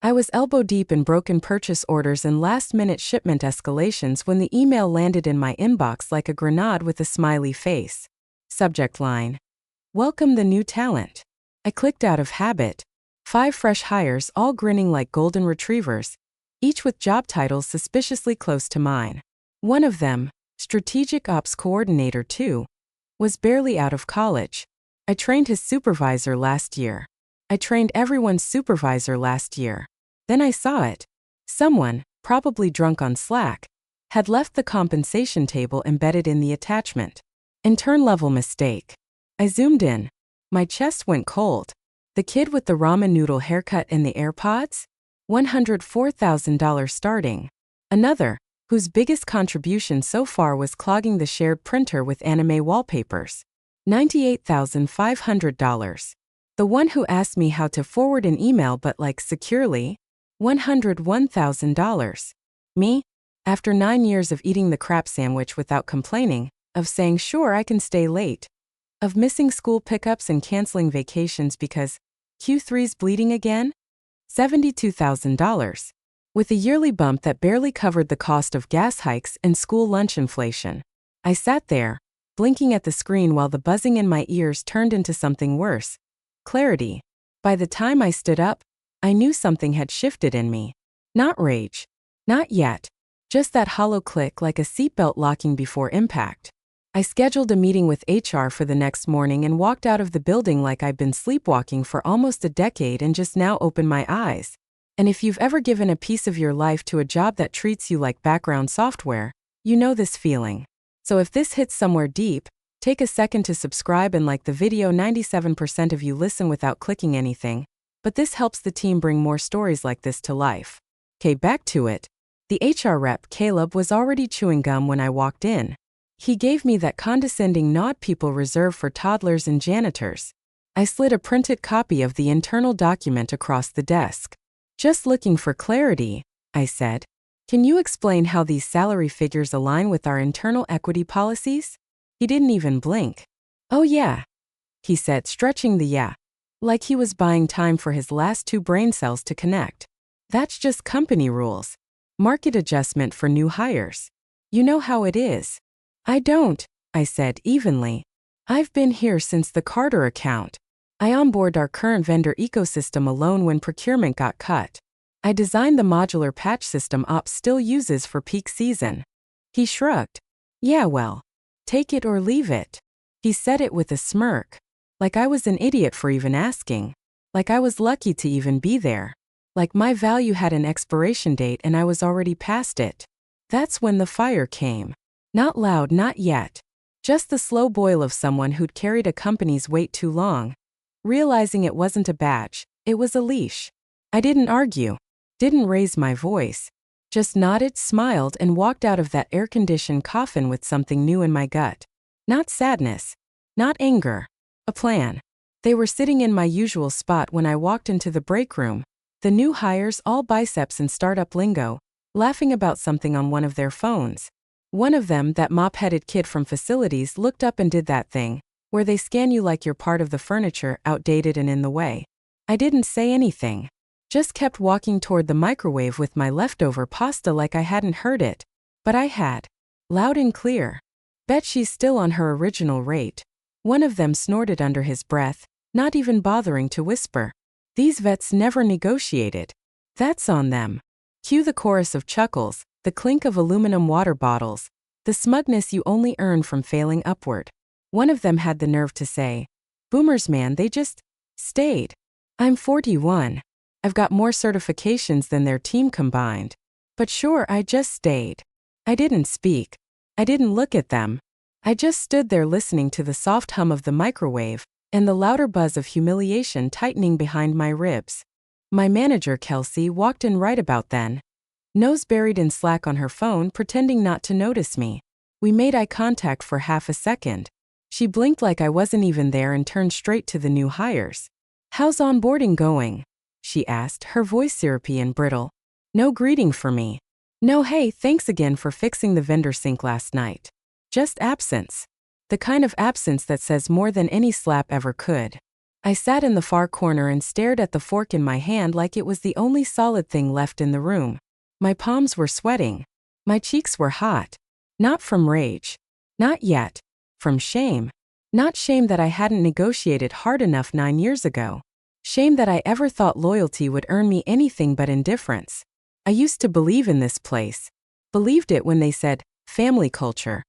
I was elbow deep in broken purchase orders and last-minute shipment escalations when the email landed in my inbox like a grenade with a smiley face. Subject line: Welcome the new talent. I clicked out of habit. 5 fresh hires, all grinning like golden retrievers, each with job titles suspiciously close to mine. One of them, Strategic Ops Coordinator 2, was barely out of college. I trained his supervisor last year. I trained everyone's supervisor last year. Then I saw it. Someone, probably drunk on Slack, had left the compensation table embedded in the attachment. Intern-level mistake. I zoomed in. My chest went cold. The kid with the ramen noodle haircut and the AirPods? $104,000 starting. Another, whose biggest contribution so far was clogging the shared printer with anime wallpapers. $98,500. The one who asked me how to forward an email but securely? $101,000. Me? After 9 years of eating the crap sandwich without complaining, of saying sure I can stay late, of missing school pickups and canceling vacations because Q3's bleeding again? $72,000. With a yearly bump that barely covered the cost of gas hikes and school lunch inflation. I sat there, blinking at the screen while the buzzing in my ears turned into something worse. Clarity. By the time I stood up, I knew something had shifted in me. Not rage. Not yet. Just that hollow click like a seatbelt locking before impact. I scheduled a meeting with HR for the next morning and walked out of the building like I'd been sleepwalking for almost a decade and just now opened my eyes. And if you've ever given a piece of your life to a job that treats you like background software, you know this feeling. So if this hits somewhere deep, take a second to subscribe and like the video. 97% of you listen without clicking anything, but this helps the team bring more stories like this to life. Okay, back to it. The HR rep, Caleb, was already chewing gum when I walked in. He gave me that condescending nod people reserve for toddlers and janitors. I slid a printed copy of the internal document across the desk. Just looking for clarity, I said. Can you explain how these salary figures align with our internal equity policies? He didn't even blink. Oh yeah, he said, stretching the yeah, like he was buying time for his last 2 brain cells to connect. That's just company rules. Market adjustment for new hires. You know how it is. I don't, I said evenly. I've been here since the Carter account. I onboarded our current vendor ecosystem alone when procurement got cut. I designed the modular patch system Ops still uses for peak season. He shrugged. Yeah, well, take it or leave it. He said it with a smirk. Like I was an idiot for even asking. Like I was lucky to even be there. Like my value had an expiration date and I was already past it. That's when the fire came. Not loud, not yet. Just the slow boil of someone who'd carried a company's weight too long. Realizing it wasn't a badge, it was a leash. I didn't argue. Didn't raise my voice. Just nodded, smiled, and walked out of that air-conditioned coffin with something new in my gut. Not sadness. Not anger. A plan. They were sitting in my usual spot when I walked into the break room. The new hires, all biceps and startup lingo, laughing about something on one of their phones. One of them, that mop-headed kid from facilities, looked up and did that thing, where they scan you like you're part of the furniture, outdated and in the way. I didn't say anything. Just kept walking toward the microwave with my leftover pasta like I hadn't heard it. But I had. Loud and clear. Bet she's still on her original rate. One of them snorted under his breath, not even bothering to whisper. These vets never negotiated. That's on them. Cue the chorus of chuckles, the clink of aluminum water bottles, the smugness you only earn from failing upward. One of them had the nerve to say, "Boomers, man, they just stayed. I'm 41. I've got more certifications than their team combined. But sure, I just stayed." I didn't speak. I didn't look at them. I just stood there listening to the soft hum of the microwave and the louder buzz of humiliation tightening behind my ribs. My manager, Kelsey, walked in right about then. Nose buried in Slack on her phone, pretending not to notice me. We made eye contact for half a second. She blinked like I wasn't even there and turned straight to the new hires. "How's onboarding going?" she asked, her voice syrupy and brittle. No greeting for me. No hey, thanks again for fixing the vendor sync last night. Just absence. The kind of absence that says more than any slap ever could. I sat in the far corner and stared at the fork in my hand like it was the only solid thing left in the room. My palms were sweating. My cheeks were hot. Not from rage. Not yet. From shame. Not shame that I hadn't negotiated hard enough 9 years ago. Shame that I ever thought loyalty would earn me anything but indifference. I used to believe in this place. Believed it when they said, family culture.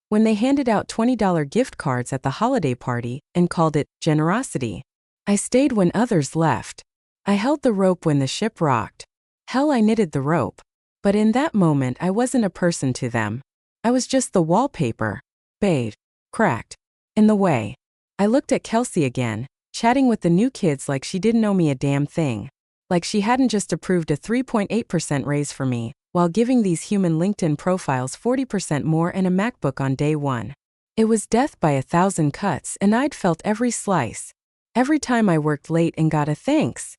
When they handed out $20 gift cards at the holiday party and called it generosity. I stayed when others left. I held the rope when the ship rocked. Hell, I knitted the rope. But in that moment I wasn't a person to them. I was just the wallpaper. Bathed. Cracked. In the way. I looked at Kelsey again, chatting with the new kids like she didn't owe me a damn thing. Like she hadn't just approved a 3.8% raise for me, while giving these human LinkedIn profiles 40% more and a MacBook on day one. It was death by 1,000 cuts and I'd felt every slice. Every time I worked late and got a thanks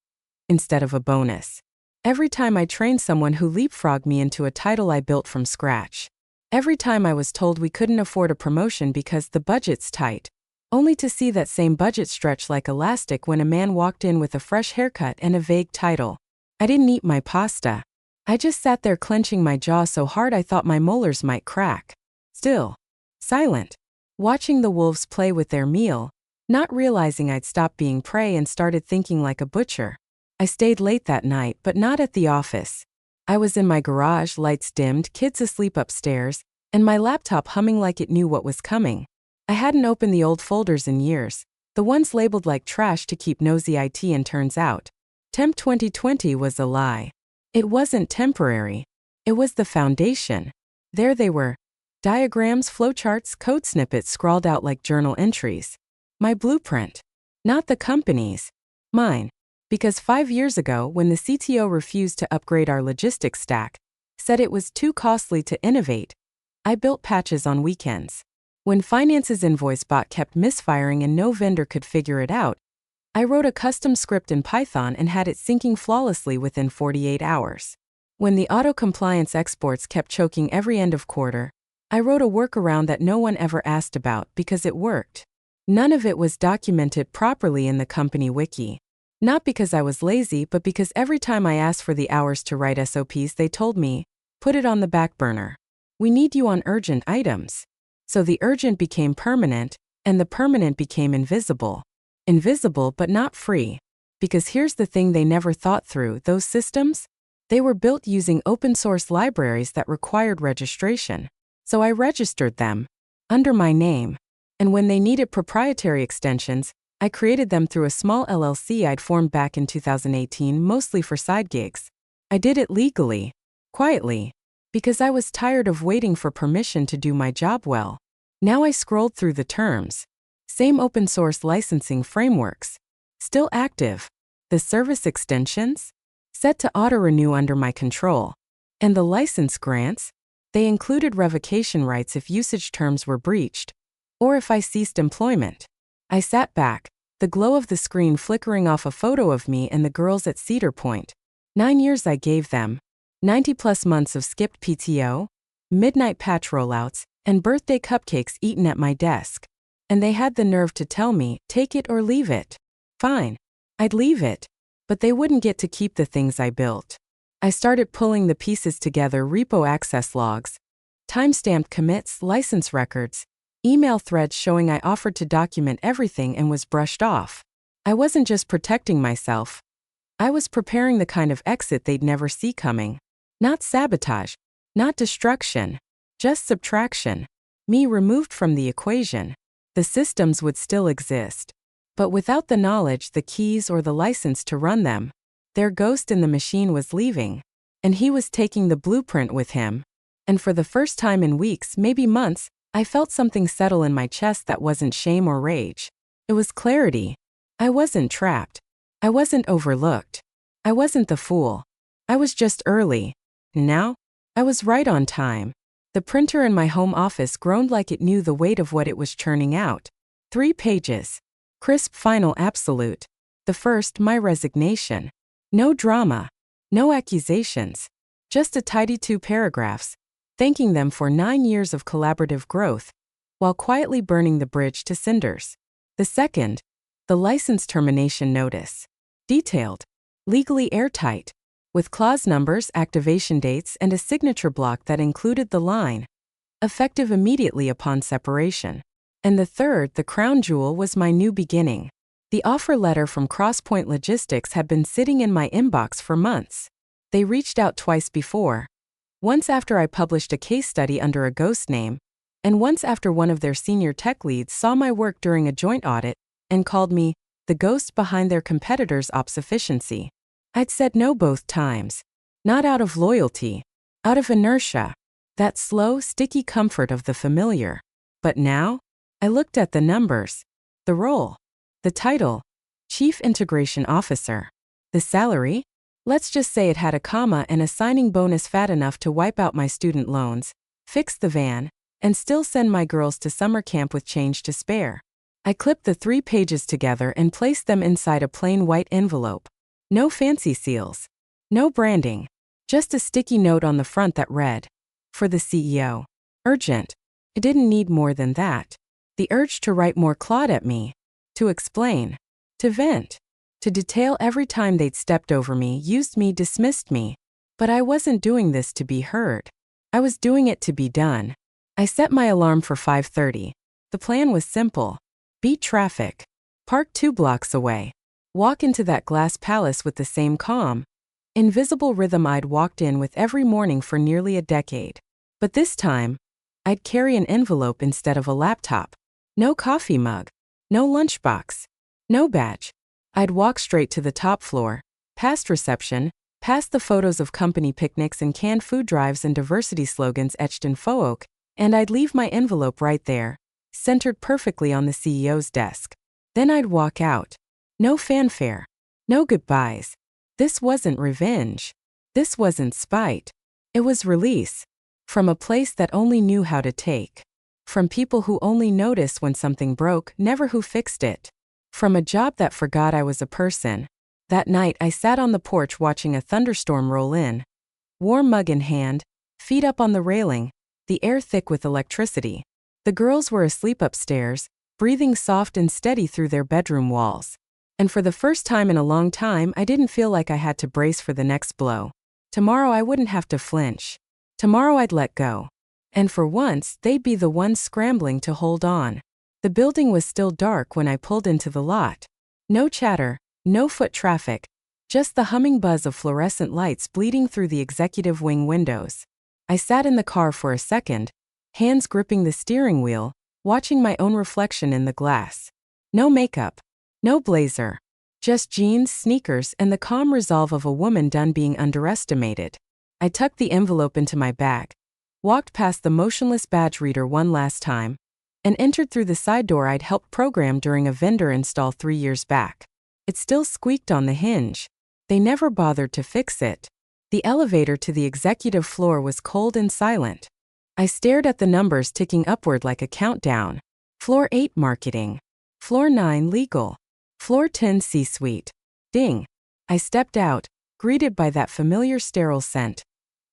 instead of a bonus. Every time I trained someone who leapfrogged me into a title I built from scratch. Every time I was told we couldn't afford a promotion because the budget's tight. Only to see that same budget stretch like elastic when a man walked in with a fresh haircut and a vague title. I didn't eat my pasta. I just sat there clenching my jaw so hard I thought my molars might crack. Still. Silent. Watching the wolves play with their meal. Not realizing I'd stopped being prey and started thinking like a butcher. I stayed late that night, but not at the office. I was in my garage, lights dimmed, kids asleep upstairs, and my laptop humming like it knew what was coming. I hadn't opened the old folders in years, the ones labeled like trash to keep nosy IT, and turns out, Temp 2020 was a lie. It wasn't temporary. It was the foundation. There they were. Diagrams, flowcharts, code snippets scrawled out like journal entries. My blueprint. Not the company's. Mine. Because 5 years ago, when the CTO refused to upgrade our logistics stack, said it was too costly to innovate, I built patches on weekends. When finance's invoice bot kept misfiring and no vendor could figure it out, I wrote a custom script in Python and had it syncing flawlessly within 48 hours. When the auto-compliance exports kept choking every end of quarter, I wrote a workaround that no one ever asked about because it worked. None of it was documented properly in the company wiki. Not because I was lazy, but because every time I asked for the hours to write SOPs, they told me, put it on the back burner. We need you on urgent items. So the urgent became permanent, and the permanent became invisible. Invisible but not free. Because here's the thing they never thought through, those systems? They were built using open source libraries that required registration. So I registered them. Under my name. And when they needed proprietary extensions, I created them through a small LLC I'd formed back in 2018, mostly for side gigs. I did it legally. Quietly. Because I was tired of waiting for permission to do my job well. Now I scrolled through the terms. Same open source licensing frameworks. Still active. The service extensions? Set to auto-renew under my control. And the license grants? They included revocation rights if usage terms were breached. Or if I ceased employment. I sat back, the glow of the screen flickering off a photo of me and the girls at Cedar Point. 9 years I gave them. 90+ months of skipped PTO, midnight patch rollouts, and birthday cupcakes eaten at my desk. And they had the nerve to tell me, take it or leave it. Fine. I'd leave it. But they wouldn't get to keep the things I built. I started pulling the pieces together: repo access logs, timestamped commits, license records, email threads showing I offered to document everything and was brushed off. I wasn't just protecting myself. I was preparing the kind of exit they'd never see coming. Not sabotage. Not destruction. Just subtraction. Me removed from the equation. The systems would still exist. But without the knowledge, the keys, or the license to run them, their ghost in the machine was leaving. And he was taking the blueprint with him. And for the first time in weeks, maybe months, I felt something settle in my chest that wasn't shame or rage. It was clarity. I wasn't trapped. I wasn't overlooked. I wasn't the fool. I was just early. Now, I was right on time. The printer in my home office groaned like it knew the weight of what it was churning out. 3 pages. Crisp, final, absolute. The first, my resignation. No drama. No accusations. Just a tidy 2 paragraphs, thanking them for 9 years of collaborative growth, while quietly burning the bridge to cinders. The second, The license termination notice. Detailed. Legally airtight. With clause numbers, activation dates, and a signature block that included the line, effective immediately upon separation. And the third, the crown jewel, was my new beginning. The offer letter from Crosspoint Logistics had been sitting in my inbox for months. They reached out twice before. Once after I published a case study under a ghost name, and once after one of their senior tech leads saw my work during a joint audit and called me the ghost behind their competitors' ops efficiency. I'd said no both times. Not out of loyalty, out of inertia, that slow, sticky comfort of the familiar. But now, I looked at the numbers, the role, the title, Chief Integration Officer. The salary? Let's just say it had a comma and a signing bonus fat enough to wipe out my student loans, fix the van, and still send my girls to summer camp with change to spare. I clipped the 3 pages together and placed them inside a plain white envelope. No fancy seals. No branding. Just a sticky note on the front that read, "For the CEO. Urgent." I didn't need more than that. The urge to write more clawed at me. To explain. To vent. To detail every time they'd stepped over me, used me, dismissed me. But I wasn't doing this to be heard. I was doing it to be done. I set my alarm for 5:30. The plan was simple. Beat traffic. Park 2 blocks away. Walk into that glass palace with the same calm, invisible rhythm I'd walked in with every morning for nearly a decade. But this time, I'd carry an envelope instead of a laptop. No coffee mug. No lunchbox. No badge. I'd walk straight to the top floor, past reception, past the photos of company picnics and canned food drives and diversity slogans etched in faux oak, and I'd leave my envelope right there, centered perfectly on the CEO's desk. Then I'd walk out. No fanfare. No goodbyes. This wasn't revenge. This wasn't spite. It was release. From a place that only knew how to take. From people who only noticed when something broke, never who fixed it. From a job that forgot I was a person. That night I sat on the porch watching a thunderstorm roll in. Warm mug in hand, feet up on the railing, the air thick with electricity. The girls were asleep upstairs, breathing soft and steady through their bedroom walls. And for the first time in a long time, I didn't feel like I had to brace for the next blow. Tomorrow I wouldn't have to flinch. Tomorrow I'd let go. And for once, they'd be the ones scrambling to hold on. The building was still dark when I pulled into the lot. No chatter, no foot traffic, just the humming buzz of fluorescent lights bleeding through the executive wing windows. I sat in the car for a second, hands gripping the steering wheel, watching my own reflection in the glass. No makeup. No blazer. Just jeans, sneakers, and the calm resolve of a woman done being underestimated. I tucked the envelope into my bag, walked past the motionless badge reader one last time, and entered through the side door I'd helped program during a vendor install 3 years back. It still squeaked on the hinge. They never bothered to fix it. The elevator to the executive floor was cold and silent. I stared at the numbers ticking upward like a countdown. Floor 8 marketing. Floor 9 legal. Floor 10 C-suite. Ding. I stepped out, greeted by that familiar sterile scent.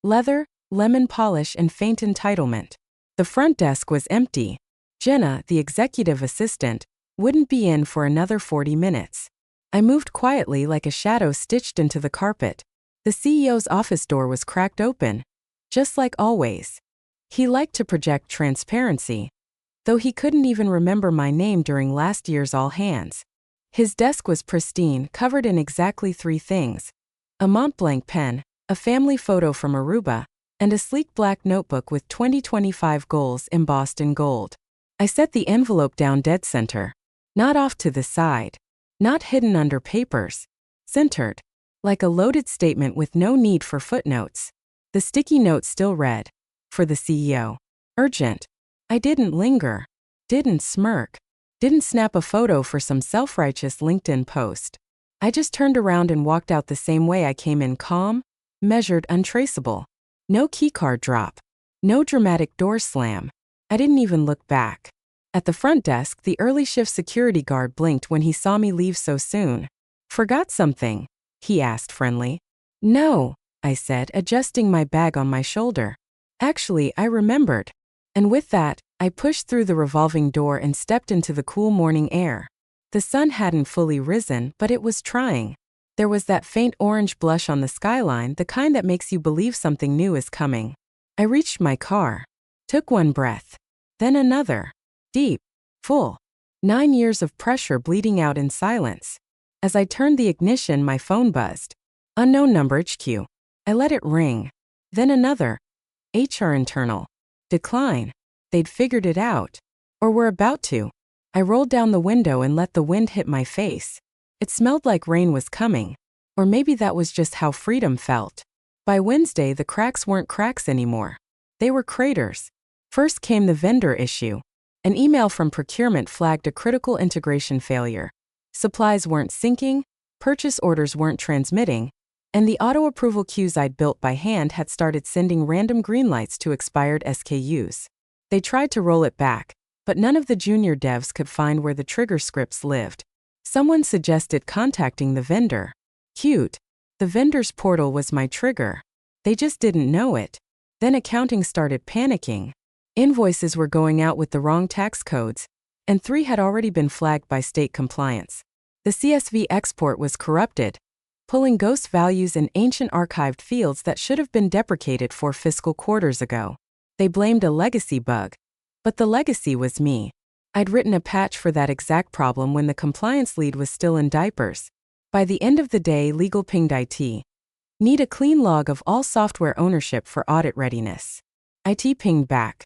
Leather, lemon polish, and faint entitlement. The front desk was empty. Jenna, the executive assistant, wouldn't be in for another 40 minutes. I moved quietly like a shadow stitched into the carpet. The CEO's office door was cracked open. Just like always. He liked to project transparency, though he couldn't even remember my name during last year's all hands. His desk was pristine, covered in exactly 3 things. A Montblanc pen, a family photo from Aruba, and a sleek black notebook with 2025 goals embossed in gold. I set the envelope down dead center. Not off to the side. Not hidden under papers. Centered. Like a loaded statement with no need for footnotes. The sticky note still read, "For the CEO. Urgent." I didn't linger. Didn't smirk. Didn't snap a photo for some self-righteous LinkedIn post. I just turned around and walked out the same way I came in, calm, measured, untraceable. No keycard drop. No dramatic door slam. I didn't even look back. At the front desk, the early shift security guard blinked when he saw me leave so soon. "Forgot something?" he asked, friendly. "No," I said, adjusting my bag on my shoulder. "Actually, I remembered." And with that, I pushed through the revolving door and stepped into the cool morning air. The sun hadn't fully risen, but it was trying. There was that faint orange blush on the skyline, the kind that makes you believe something new is coming. I reached my car. Took one breath. Then another. Deep. Full. 9 years of pressure bleeding out in silence. As I turned the ignition, my phone buzzed. Unknown number HQ. I let it ring. Then another. HR internal. Decline. They'd figured it out. Or were about to. I rolled down the window and let the wind hit my face. It smelled like rain was coming. Or maybe that was just how freedom felt. By Wednesday, the cracks weren't cracks anymore. They were craters. First came the vendor issue. An email from procurement flagged a critical integration failure. Supplies weren't syncing, purchase orders weren't transmitting, and the auto-approval queues I'd built by hand had started sending random green lights to expired SKUs. They tried to roll it back, but none of the junior devs could find where the trigger scripts lived. Someone suggested contacting the vendor. Cute. The vendor's portal was my trigger. They just didn't know it. Then accounting started panicking. Invoices were going out with the wrong tax codes, and 3 had already been flagged by state compliance. The CSV export was corrupted, pulling ghost values in ancient archived fields that should have been deprecated 4 fiscal quarters ago. They blamed a legacy bug. But the legacy was me. I'd written a patch for that exact problem when the compliance lead was still in diapers. By the end of the day, legal pinged IT. Need a clean log of all software ownership for audit readiness. IT pinged back.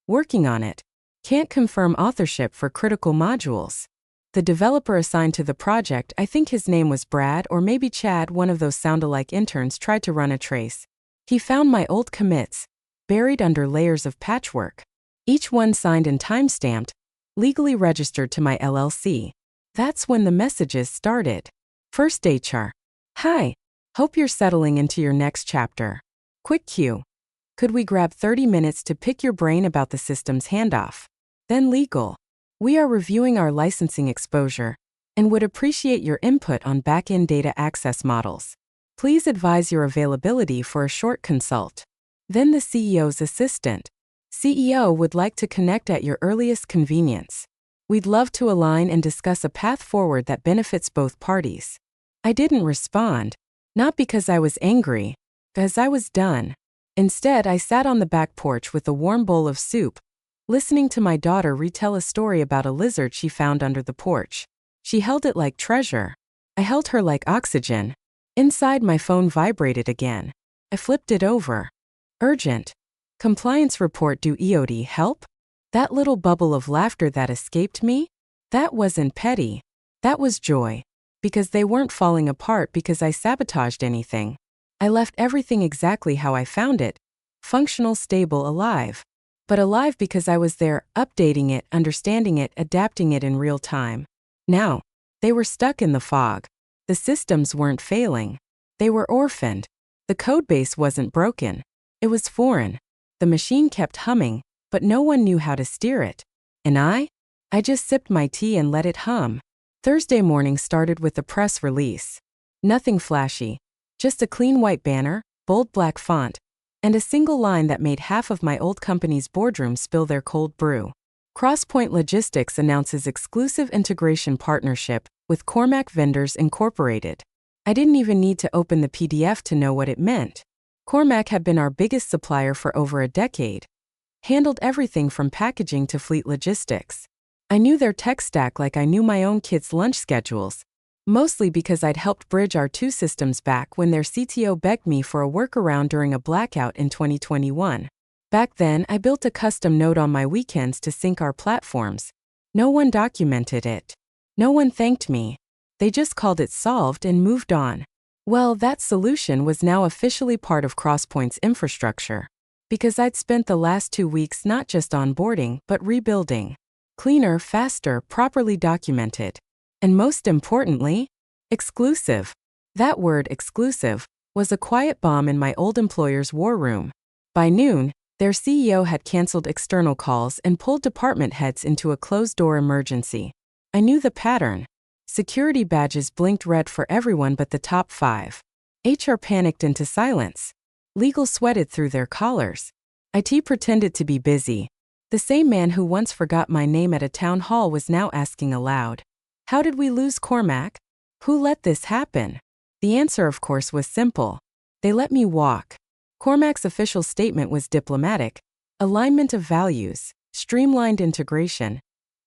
Working on it. Can't confirm authorship for critical modules. The developer assigned to the project, I think his name was Brad or maybe Chad, one of those sound-alike interns, tried to run a trace. He found my old commits, buried under layers of patchwork. Each one signed and time-stamped, legally registered to my LLC. That's when the messages started. First HR. Hi. Hope you're settling into your next chapter. Quick cue. Could we grab 30 minutes to pick your brain about the system's handoff? Then legal. We are reviewing our licensing exposure and would appreciate your input on back-end data access models. Please advise your availability for a short consult. Then the CEO's assistant. CEO would like to connect at your earliest convenience. We'd love to align and discuss a path forward that benefits both parties. I didn't respond. Not because I was angry, because I was done. Instead, I sat on the back porch with a warm bowl of soup, listening to my daughter retell a story about a lizard she found under the porch. She held it like treasure. I held her like oxygen. Inside, my phone vibrated again. I flipped it over. Urgent. Compliance report due EOD help? That little bubble of laughter that escaped me? That wasn't petty. That was joy. Because they weren't falling apart because I sabotaged anything. I left everything exactly how I found it. Functional, stable, alive. But alive because I was there, updating it, understanding it, adapting it in real time. Now, they were stuck in the fog. The systems weren't failing. They were orphaned. The codebase wasn't broken. It was foreign. The machine kept humming, but no one knew how to steer it. And I just sipped my tea and let it hum. Thursday morning started with a press release. Nothing flashy. Just a clean white banner, bold black font, and a single line that made half of my old company's boardroom spill their cold brew. Crosspoint Logistics announces exclusive integration partnership with Cormac Vendors Incorporated. I didn't even need to open the PDF to know what it meant. Cormac had been our biggest supplier for over a decade. Handled everything from packaging to fleet logistics. I knew their tech stack like I knew my own kids' lunch schedules, mostly because I'd helped bridge our 2 systems back when their CTO begged me for a workaround during a blackout in 2021. Back then, I built a custom node on my weekends to sync our platforms. No one documented it. No one thanked me. They just called it solved and moved on. Well, that solution was now officially part of Crosspoint's infrastructure, because I'd spent the last 2 weeks not just onboarding, but rebuilding. Cleaner, faster, properly documented. And most importantly, exclusive. That word, exclusive, was a quiet bomb in my old employer's war room. By noon, their CEO had canceled external calls and pulled department heads into a closed-door emergency. I knew the pattern. Security badges blinked red for everyone but the top 5. HR panicked into silence. Legal sweated through their collars. IT pretended to be busy. The same man who once forgot my name at a town hall was now asking aloud. How did we lose Cormac? Who let this happen? The answer, of course, was simple. They let me walk. Cormac's official statement was diplomatic: alignment of values, streamlined integration,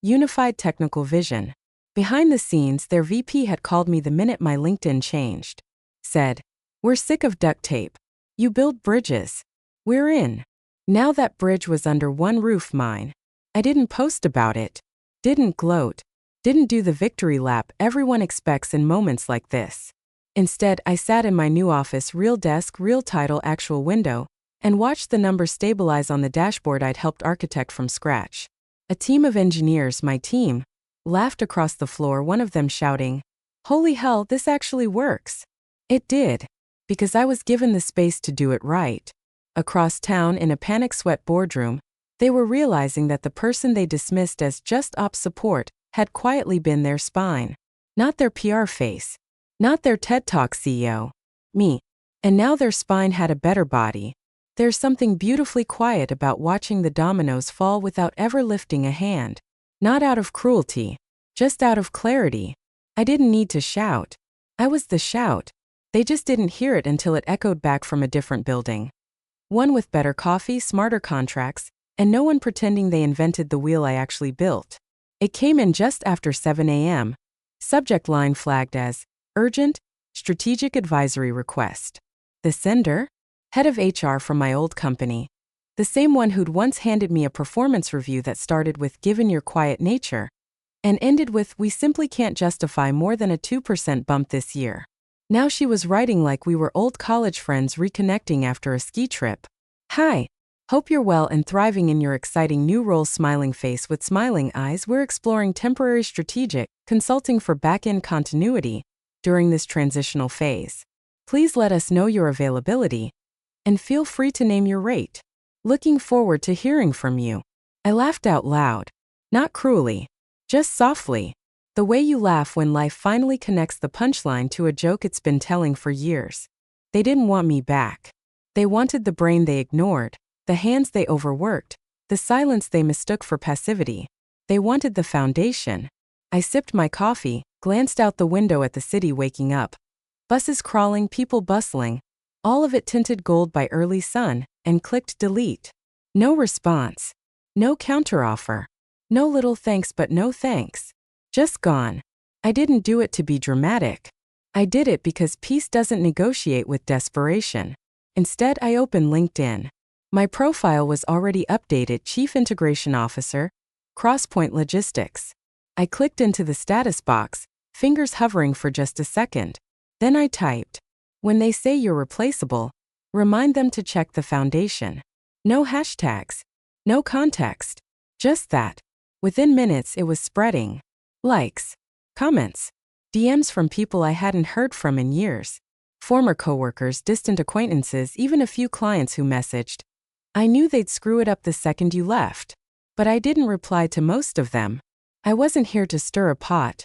unified technical vision. Behind the scenes, their VP had called me the minute my LinkedIn changed. Said, "We're sick of duct tape. You build bridges. We're in." Now that bridge was under one roof, mine. I didn't post about it. Didn't gloat. Didn't do the victory lap everyone expects in moments like this. Instead, I sat in my new office, real desk, real title, actual window, and watched the numbers stabilize on the dashboard I'd helped architect from scratch. A team of engineers, my team, laughed across the floor, one of them shouting, "Holy hell, this actually works." It did, because I was given the space to do it right. Across town, in a panic-sweat boardroom, they were realizing that the person they dismissed as just ops support had quietly been their spine. Not their PR face. Not their TED Talk CEO. Me. And now their spine had a better body. There's something beautifully quiet about watching the dominoes fall without ever lifting a hand. Not out of cruelty. Just out of clarity. I didn't need to shout. I was the shout. They just didn't hear it until it echoed back from a different building. One with better coffee, smarter contracts, and no one pretending they invented the wheel I actually built. It came in just after 7 a.m. Subject line flagged as urgent, strategic advisory request. The sender? Head of HR from my old company. The same one who'd once handed me a performance review that started with "given your quiet nature" and ended with "we simply can't justify more than a 2% bump this year." Now she was writing like we were old college friends reconnecting after a ski trip. "Hi. Hope you're well and thriving in your exciting new role." Smiling face with smiling eyes. "We're exploring temporary strategic consulting for back-end continuity during this transitional phase. Please let us know your availability and feel free to name your rate. Looking forward to hearing from you." I laughed out loud. Not cruelly. Just softly. The way you laugh when life finally connects the punchline to a joke it's been telling for years. They didn't want me back. They wanted the brain they ignored, the hands they overworked, the silence they mistook for passivity. They wanted the foundation. I sipped my coffee, glanced out the window at the city waking up. Buses crawling, people bustling, all of it tinted gold by early sun, and clicked delete. No response. No counteroffer. No little thanks, but no thanks. Just gone. I didn't do it to be dramatic. I did it because peace doesn't negotiate with desperation. Instead, I opened LinkedIn. My profile was already updated: Chief Integration Officer, Crosspoint Logistics. I clicked into the status box, fingers hovering for just a second. Then I typed, "When they say you're replaceable, remind them to check the foundation." No hashtags. No context. Just that. Within minutes, it was spreading. Likes. Comments. DMs from people I hadn't heard from in years. Former coworkers, distant acquaintances, even a few clients who messaged, "I knew they'd screw it up the second you left." But I didn't reply to most of them. I wasn't here to stir a pot.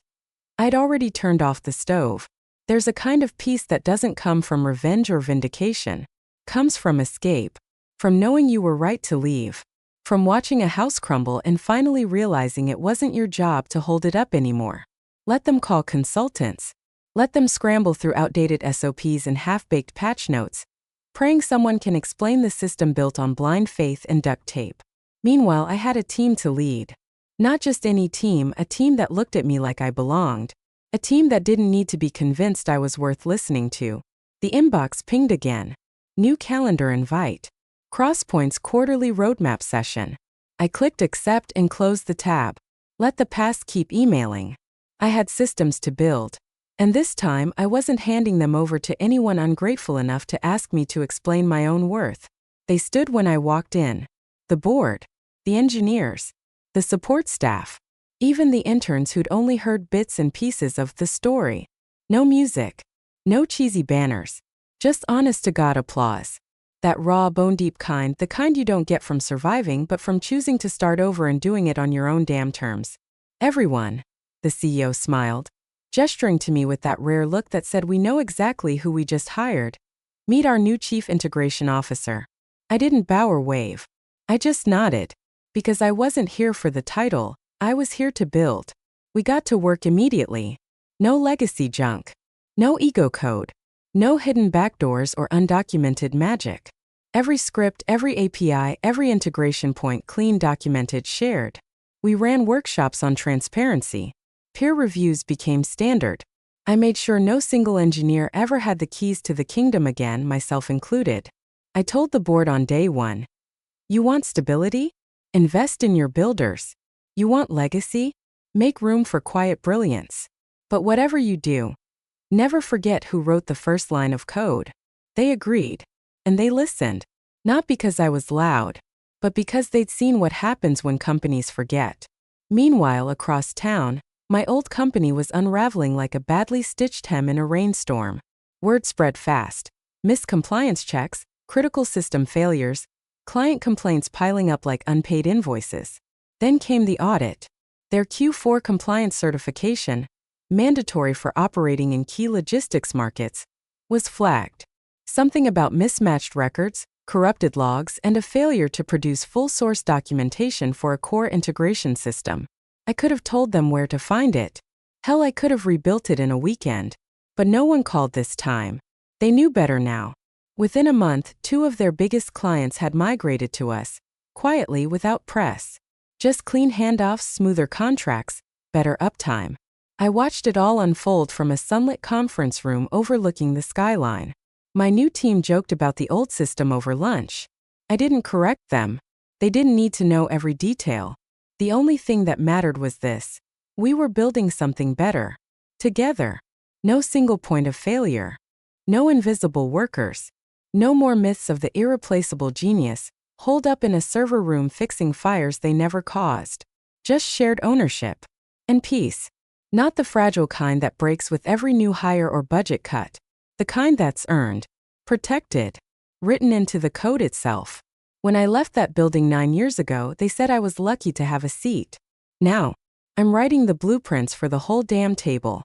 I'd already turned off the stove. There's a kind of peace that doesn't come from revenge or vindication. Comes from escape. From knowing you were right to leave. From watching a house crumble and finally realizing it wasn't your job to hold it up anymore. Let them call consultants. Let them scramble through outdated SOPs and half-baked patch notes, praying someone can explain the system built on blind faith and duct tape. Meanwhile, I had a team to lead. Not just any team, a team that looked at me like I belonged. A team that didn't need to be convinced I was worth listening to. The inbox pinged again. New calendar invite. Crosspoint's quarterly roadmap session. I clicked accept and closed the tab. Let the past keep emailing. I had systems to build. And this time, I wasn't handing them over to anyone ungrateful enough to ask me to explain my own worth. They stood when I walked in. The board. The engineers. The support staff. Even the interns who'd only heard bits and pieces of the story. No music. No cheesy banners. Just honest-to-God applause. That raw, bone-deep kind, the kind you don't get from surviving but from choosing to start over and doing it on your own damn terms. Everyone. The CEO smiled, gesturing to me with that rare look that said, "We know exactly who we just hired. Meet our new Chief Integration Officer." I didn't bow or wave. I just nodded. Because I wasn't here for the title, I was here to build. We got to work immediately. No legacy junk. No ego code. No hidden backdoors or undocumented magic. Every script, every API, every integration point clean, documented, shared. We ran workshops on transparency. Peer reviews became standard. I made sure no single engineer ever had the keys to the kingdom again, myself included. I told the board on day one, you want stability? Invest in your builders. You want legacy? Make room for quiet brilliance. But whatever you do, never forget who wrote the first line of code. They agreed. And they listened. Not because I was loud, but because they'd seen what happens when companies forget. Meanwhile, across town, my old company was unraveling like a badly stitched hem in a rainstorm. Word spread fast. Missed compliance checks, critical system failures, client complaints piling up like unpaid invoices. Then came the audit. Their Q4 compliance certification, mandatory for operating in key logistics markets, was flagged. Something about mismatched records, corrupted logs, and a failure to produce full source documentation for a core integration system. I could have told them where to find it. Hell, I could have rebuilt it in a weekend. But no one called this time. They knew better now. Within a month, 2 of their biggest clients had migrated to us, quietly without press. Just clean handoffs, smoother contracts, better uptime. I watched it all unfold from a sunlit conference room overlooking the skyline. My new team joked about the old system over lunch. I didn't correct them. They didn't need to know every detail. The only thing that mattered was this. We were building something better. Together. No single point of failure. No invisible workers. No more myths of the irreplaceable genius, holed up in a server room fixing fires they never caused. Just shared ownership. And peace. Not the fragile kind that breaks with every new hire or budget cut. The kind that's earned, protected, written into the code itself. When I left that building 9 years ago, they said I was lucky to have a seat. Now, I'm writing the blueprints for the whole damn table.